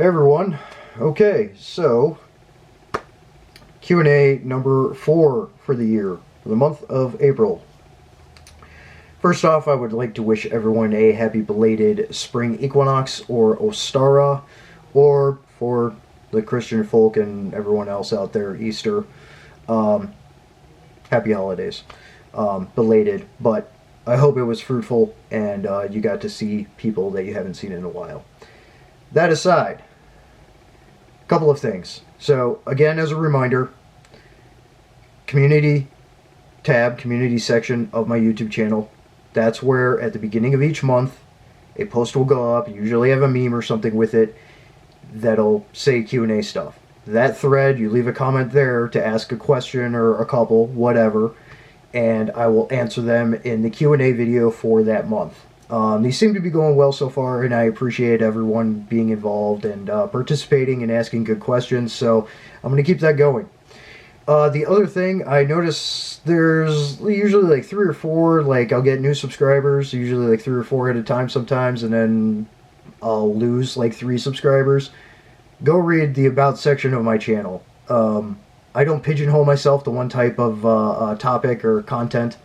Hey everyone. Okay, so Q&A number 4 for the year, for the month of April. First off, I would like to wish everyone a happy belated spring equinox or Ostara, or for the Christian folk and everyone else out there, Easter. Happy holidays. Belated, but I hope it was fruitful and you got to see people that you haven't seen in a while. That aside, couple of things. So again, as a reminder, community tab, community section of my YouTube channel. That's where at the beginning of each month a post will go up. Usually I have a meme or something with it that'll say Q&A stuff. That thread, you leave a comment there to ask a question or a couple, whatever, and I will answer them in the Q&A video for that month. These seem to be going well so far, and I appreciate everyone being involved and participating and asking good questions, so I'm going to keep that going. The other thing, I notice there's usually like 3 or 4, like I'll get new subscribers, usually like 3 or 4 at a time sometimes, and then I'll lose like 3 subscribers. Go read the About section of my channel. I don't pigeonhole myself to one type of topic or content,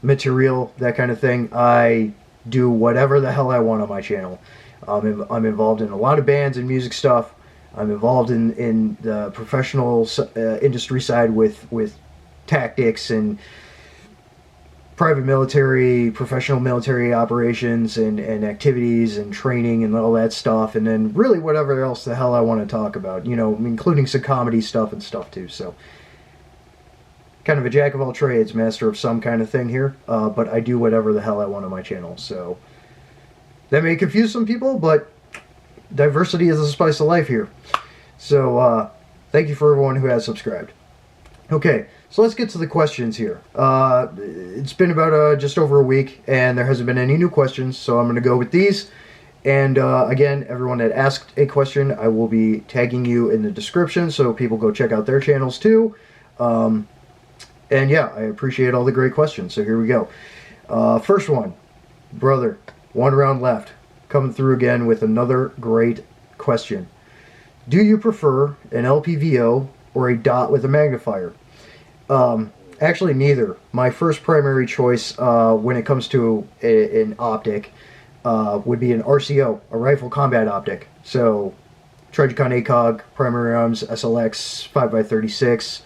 material, that kind of thing. I do whatever the hell I want on my channel. I'm involved in a lot of bands and music stuff. I'm involved in the professional industry side with tactics and private military, professional military operations and activities and training and all that stuff. And then really whatever else the hell I want to talk about, you know, including some comedy stuff and stuff too. So kind of a jack of all trades, master of some kind of thing here, but I do whatever the hell I want on my channel, so that may confuse some people, but diversity is the spice of life here. So thank you for everyone who has subscribed. Okay, so let's get to the questions here. It's been about just over a week, and there hasn't been any new questions, so I'm going to go with these. And again, everyone that asked a question, I will be tagging you in the description, so people go check out their channels too. And yeah, I appreciate all the great questions, so here we go. First one, brother, one round left, coming through again with another great question. Do you prefer an LPVO or a dot with a magnifier? Actually, neither. My first primary choice when it comes to an optic would be an RCO, a rifle combat optic. So, Trijicon ACOG, primary arms, SLX, 5x36,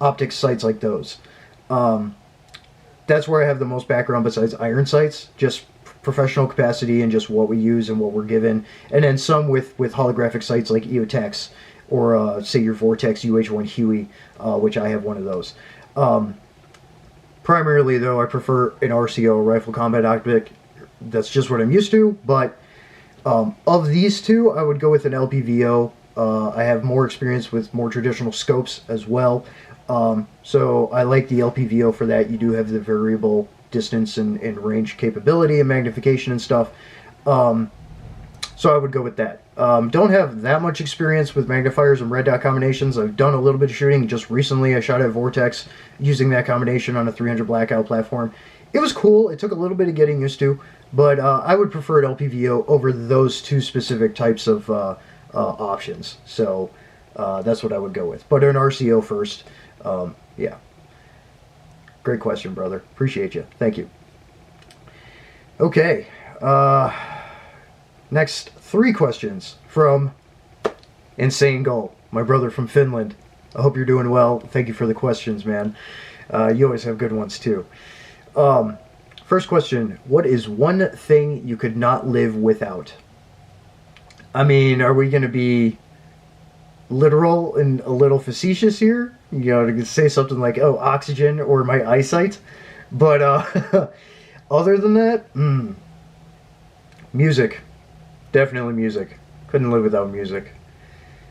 optic sights like those. That's where I have the most background besides iron sights, just professional capacity and just what we use and what we're given, and then some with holographic sights like EOTech or say your Vortex UH1 Huey, which I have one of those. Primarily though, I prefer an RCO, rifle combat optic. That's just what I'm used to, but of these two I would go with an LPVO. I have more experience with more traditional scopes as well. So I like the LPVO for that. You do have the variable distance and range capability and magnification and stuff. So I would go with that. Don't have that much experience with magnifiers and red dot combinations. I've done a little bit of shooting. Just recently I shot at Vortex using that combination on a 300 blackout platform. It was cool. It took a little bit of getting used to, but I would prefer an LPVO over those two specific types of options. So that's what I would go with. But an RCO first. Yeah. Great question, brother. Appreciate you. Thank you. Okay. Next 3 questions from Insane Goal, my brother from Finland. I hope you're doing well. Thank you for the questions, man. You always have good ones, too. First question, what is one thing you could not live without? I mean, are we going to be literal and a little facetious here? You know, to say something like, oh, oxygen or my eyesight. But other than that, music. Definitely music. Couldn't live without music.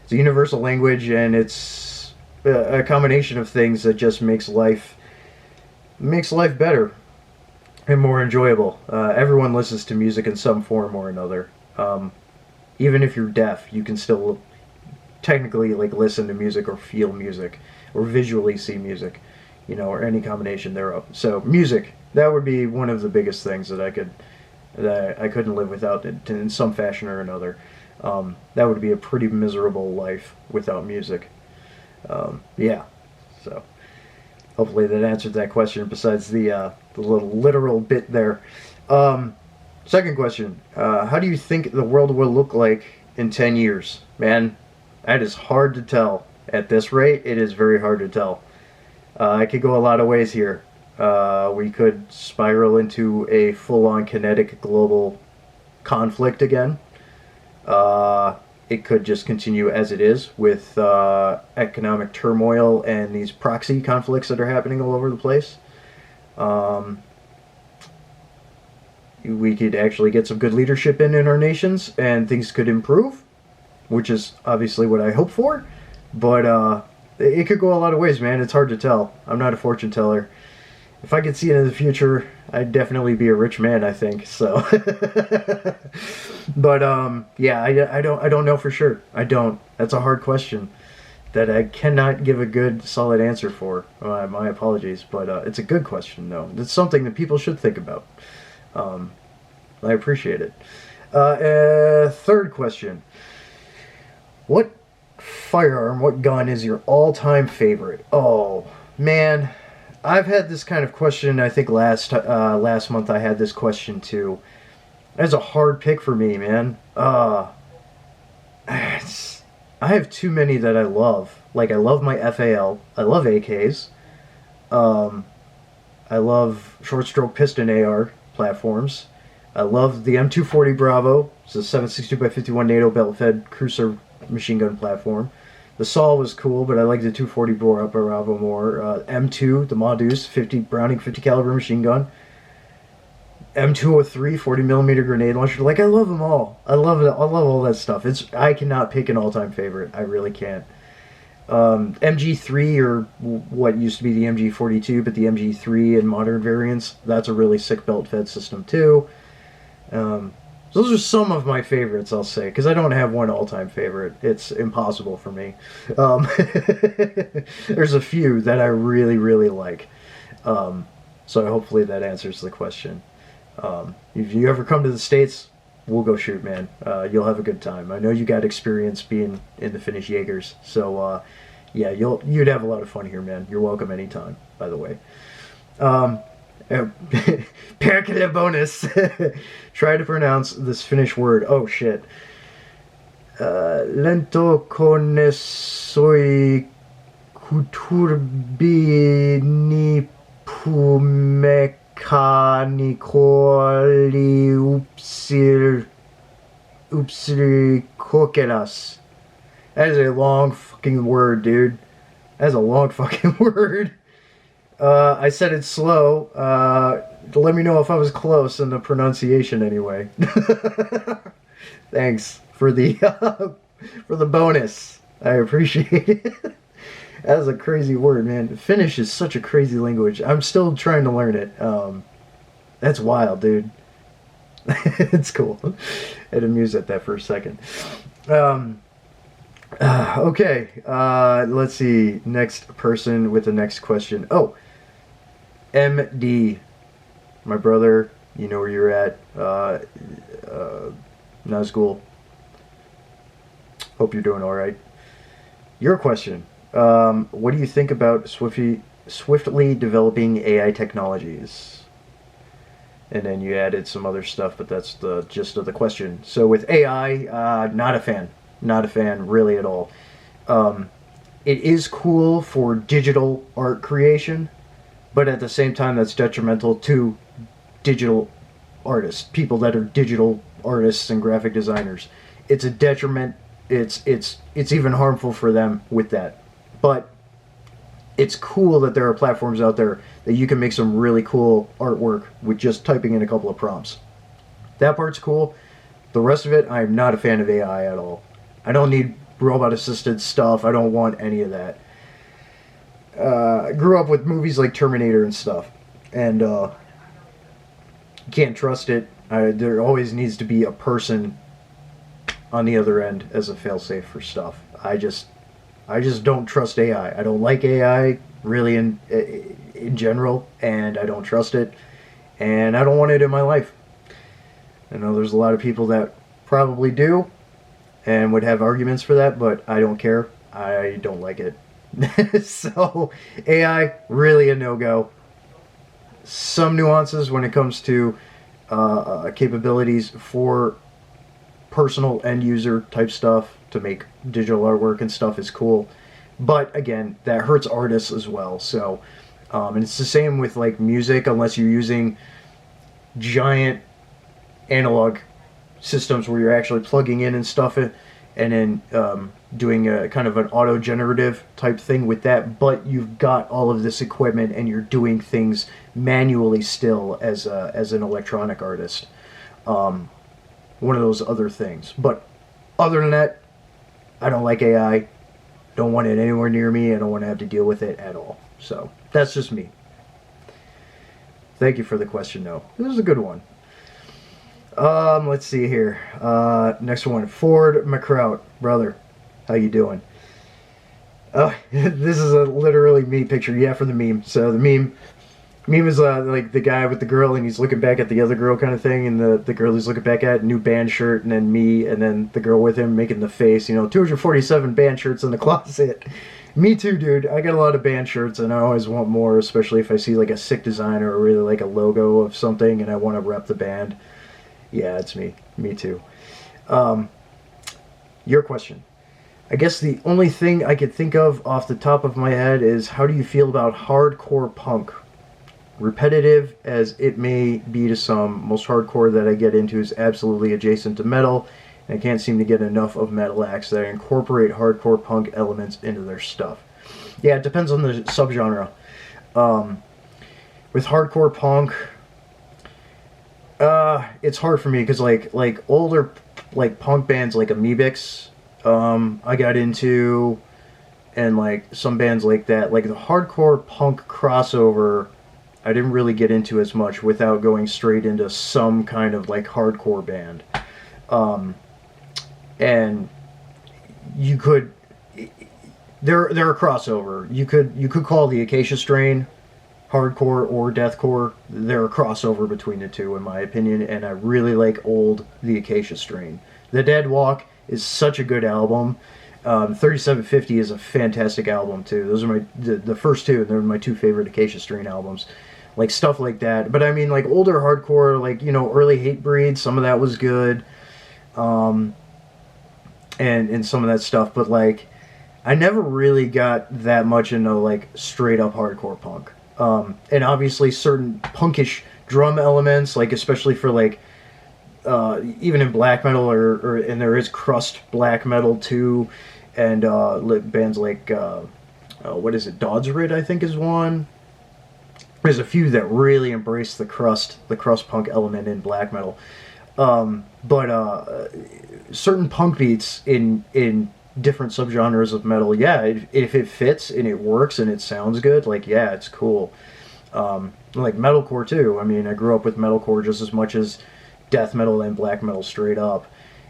It's a universal language, and it's a combination of things that just makes life better and more enjoyable. Everyone listens to music in some form or another. Even if you're deaf, you can still technically like listen to music or feel music or visually see music, you know, or any combination thereof. So music, that would be one of the biggest things that I could that I couldn't live without it in some fashion or another. That would be a pretty miserable life without music. Yeah, so hopefully that answered that question. Besides the little literal bit there. Second question: how do you think the world will look like in 10 years? Man, that is hard to tell. At this rate, it is very hard to tell. I could go a lot of ways here. We could spiral into a full-on kinetic global conflict again. It could just continue as it is with economic turmoil and these proxy conflicts that are happening all over the place. We could actually get some good leadership in our nations and things could improve, which is obviously what I hope for. But it could go a lot of ways, man. It's hard to tell. I'm not a fortune teller. If I could see into the future, I'd definitely be a rich man, I think. So, but yeah, I don't know for sure. I don't. That's a hard question that I cannot give a good, solid answer for. My apologies, but it's a good question, though. It's something that people should think about. I appreciate it. Third question: what firearm, what gun is your all-time favorite? Oh man. I've had this kind of question, I think last month I had this question too. That's a hard pick for me, man. I have too many that I love. Like, I love my FAL. I love AKs. I love short-stroke piston AR platforms. I love the M240 Bravo. It's a 7.62x51 NATO belt-fed cruiser machine gun platform. The Saw was cool, but I like the 240 Bravo more. M2, the Modus, Browning 50 caliber machine gun. M203, 40mm grenade launcher. Like, I love them all. I love it. I love all that stuff. I cannot pick an all-time favorite. I really can't. MG3, or what used to be the MG42, but the MG3 and modern variants, that's a really sick belt-fed system too. Those are some of my favorites, I'll say, because I don't have one all-time favorite. It's impossible for me. There's a few that I really, really like. So hopefully that answers the question. If you ever come to the States, we'll go shoot, man. You'll have a good time. I know you got experience being in the Finnish Jaegers, so yeah, you'd have a lot of fun here, man. You're welcome anytime, by the way. Perkele bonus. Try to pronounce this Finnish word. Oh shit. Lentokone soi kuturbini pumekanikoli upsiri kokeras. That is a long fucking word, dude. That's a long fucking word. I said it slow. Let me know if I was close in the pronunciation anyway. Thanks for the bonus. I appreciate it. That was a crazy word, man. Finnish is such a crazy language. I'm still trying to learn it. That's wild, dude. It's cool. I had to muse at that for a second. Okay. Let's see. Next person with the next question. Oh. MD, my brother, you know where you're at. Nazgul. Hope you're doing all right. Your question: what do you think about swiftly developing AI technologies? And then you added some other stuff, but that's the gist of the question. So with AI, not a fan really at all. It is cool for digital art creation. But at the same time, that's detrimental to digital artists, people that are digital artists and graphic designers. It's a detriment. It's even harmful for them with that. But it's cool that there are platforms out there that you can make some really cool artwork with just typing in a couple of prompts. That part's cool. The rest of it, I'm not a fan of AI at all. I don't need robot-assisted stuff. I don't want any of that. I grew up with movies like Terminator and stuff, and can't trust it. There always needs to be a person on the other end as a failsafe for stuff. I just don't trust AI. I don't like AI really in general, and I don't trust it, and I don't want it in my life. I know there's a lot of people that probably do and would have arguments for that, but I don't care. I don't like it. So, AI, really a no-go. Some nuances when it comes to capabilities for personal end user type stuff to make digital artwork and stuff is cool. But again, that hurts artists as well. So, and it's the same with like music, unless you're using giant analog systems where you're actually plugging in and stuff, and then doing a kind of an auto-generative type thing with that. But you've got all of this equipment and you're doing things manually still as an electronic artist. One of those other things. But other than that, I don't like AI. Don't want it anywhere near me. I don't want to have to deal with it at all. So that's just me. Thank you for the question, though. This is a good one. Let's see here. Next one, Ford McCrout, brother. How you doing? This is a literally me picture. Yeah, for the meme. So the meme is like the guy with the girl, and he's looking back at the other girl kind of thing, and the girl he's looking back at, new band shirt, and then me, and then the girl with him making the face. 247 band shirts in the closet. Me too, dude. I got a lot of band shirts, and I always want more, especially if I see like a sick design or really like a logo of something, and I want to rep the band. Yeah, it's me. Me too. Your question. I guess the only thing I could think of off the top of my head is, how do you feel about hardcore punk? Repetitive as it may be to some, most hardcore that I get into is absolutely adjacent to metal, and I can't seem to get enough of metal acts that incorporate hardcore punk elements into their stuff. Yeah, it depends on the subgenre. With hardcore punk, it's hard for me because like older like punk bands like Amoebics, I got into, and like some bands like that, like the hardcore punk crossover, I didn't really get into as much without going straight into some kind of like hardcore band. And you could, they're a crossover. You could call the Acacia Strain hardcore or deathcore. They're a crossover between the two, in my opinion, and I really like the Acacia Strain. The Dead Walk is such a good album. 3750 is a fantastic album too. Those are the first two, and they're my two favorite Acacia Strain albums. Like stuff like that. But I mean, like older hardcore, like early Hatebreed, some of that was good, and some of that stuff. But like, I never really got that much into like straight up hardcore punk. And obviously certain punkish drum elements, like especially for like even in black metal, and there is crust black metal too, and bands like what is it, Dodsrid I think is one. There's a few that really embrace the crust punk element in black metal, but certain punk beats in different subgenres of metal, yeah, if it fits and it works and it sounds good, like yeah, it's cool. Like metalcore too. I mean, I grew up with metalcore just as much as death metal and black metal straight up,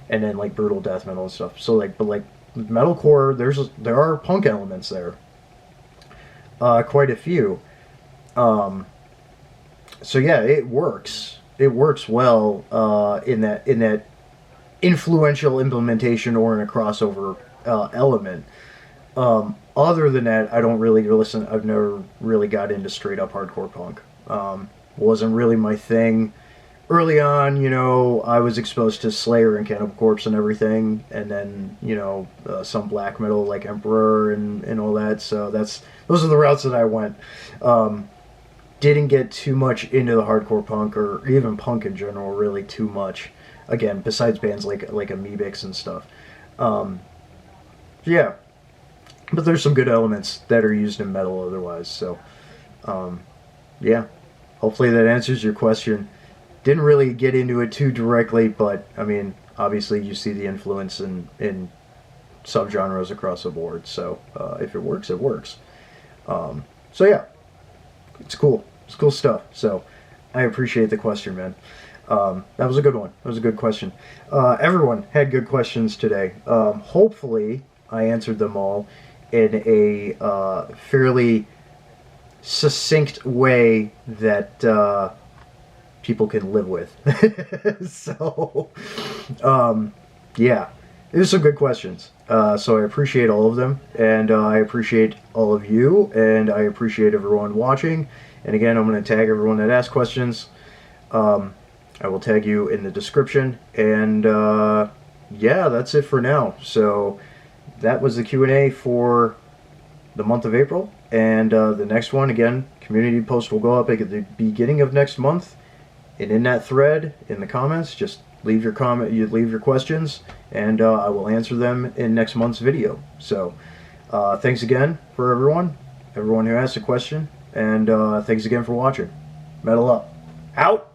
and then like brutal death metal and stuff. So like, but like metalcore, there are punk elements there, quite a few. So yeah, it works. It works well in that influential implementation or in a crossover element. Other than that, I don't really listen. I've never really got into straight up hardcore punk. Wasn't really my thing. Early on, I was exposed to Slayer and Cannibal Corpse and everything, and then some black metal like Emperor and all that. So those are the routes that I went. Didn't get too much into the hardcore punk or even punk in general, really too much. Again, besides bands like Amoebics and stuff. Yeah, but there's some good elements that are used in metal otherwise. So, yeah, hopefully that answers your question. Didn't really get into it too directly, but I mean, obviously you see the influence in subgenres across the board. So if it works, it works. So yeah, it's cool. It's cool stuff. So I appreciate the question, man. That was a good one. That was a good question. Everyone had good questions today. Hopefully I answered them all in a fairly succinct way that people can live with. So, yeah, it was some good questions. So I appreciate all of them, and I appreciate all of you, and I appreciate everyone watching. And again, I'm going to tag everyone that asked questions. I will tag you in the description, and yeah, that's it for now. So that was the Q&A for the month of April, and the next one, again, community post will go up at the beginning of next month, and in that thread, in the comments, just leave your comment, you leave your questions, and I will answer them in next month's video. So thanks again for everyone who asked a question, and thanks again for watching. Metal up. Out!